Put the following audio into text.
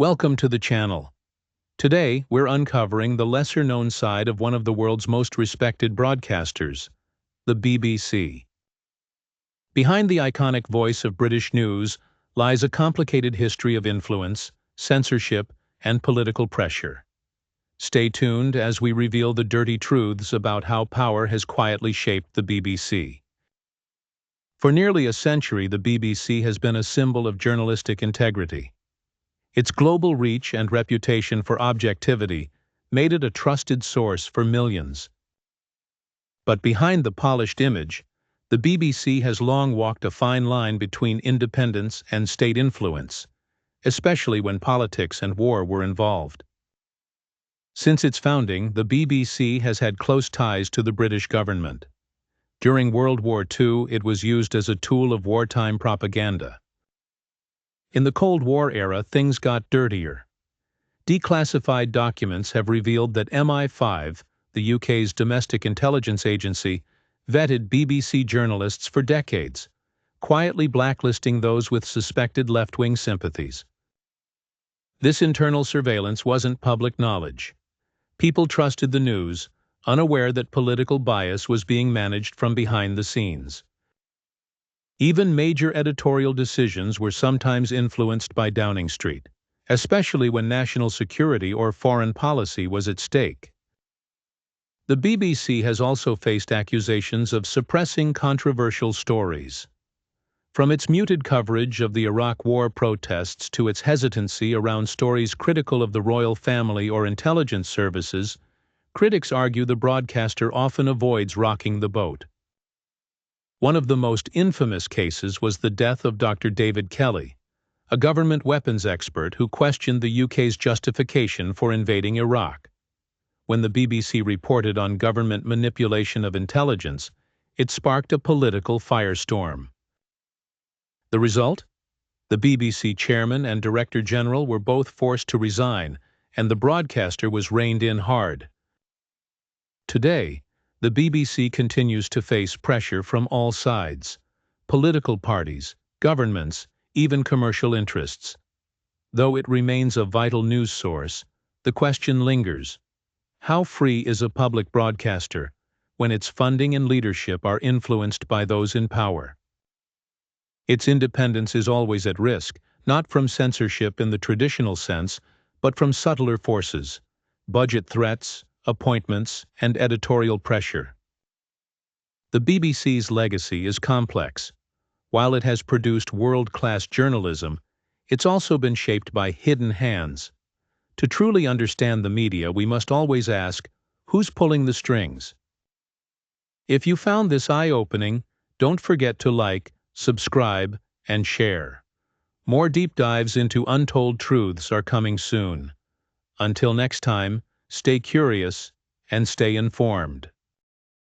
Welcome to the channel. Today, we're uncovering the lesser-known side of one of the world's most respected broadcasters, the BBC. Behind the iconic voice of British news lies a complicated history of influence, censorship, and political pressure. Stay tuned as we reveal the dirty truths about how power has quietly shaped the BBC. For nearly a century, the BBC has been a symbol of journalistic integrity. Its global reach and reputation for objectivity made it a trusted source for millions. But behind the polished image, the BBC has long walked a fine line between independence and state influence, especially when politics and war were involved. Since its founding, the BBC has had close ties to the British government. During World War II, it was used as a tool of wartime propaganda. In the Cold War era, things got dirtier. Declassified documents have revealed that MI5, the UK's domestic intelligence agency, vetted BBC journalists for decades, quietly blacklisting those with suspected left-wing sympathies. This internal surveillance wasn't public knowledge. People trusted the news, unaware that political bias was being managed from behind the scenes. Even major editorial decisions were sometimes influenced by Downing Street, especially when national security or foreign policy was at stake. The BBC has also faced accusations of suppressing controversial stories. From its muted coverage of the Iraq War protests to its hesitancy around stories critical of the royal family or intelligence services, critics argue the broadcaster often avoids rocking the boat. One of the most infamous cases was the death of Dr. David Kelly, a government weapons expert who questioned the UK's justification for invading Iraq. When the BBC reported on government manipulation of intelligence, it sparked a political firestorm. The result? The BBC chairman and director general were both forced to resign, and the broadcaster was reined in hard. Today, the BBC continues to face pressure from all sides: political parties, governments, even commercial interests. Though it remains a vital news source, the question lingers: how free is a public broadcaster when its funding and leadership are influenced by those in power? Its independence is always at risk, not from censorship in the traditional sense, but from subtler forces: budget threats, appointments, and editorial pressure. The BBC's legacy is complex. While it has produced world-class journalism, it's also been shaped by hidden hands. To truly understand the media, we must always ask, who's pulling the strings? If you found this eye-opening, don't forget to like, subscribe, and share. More deep dives into untold truths are coming soon. Until next time, stay curious and stay informed.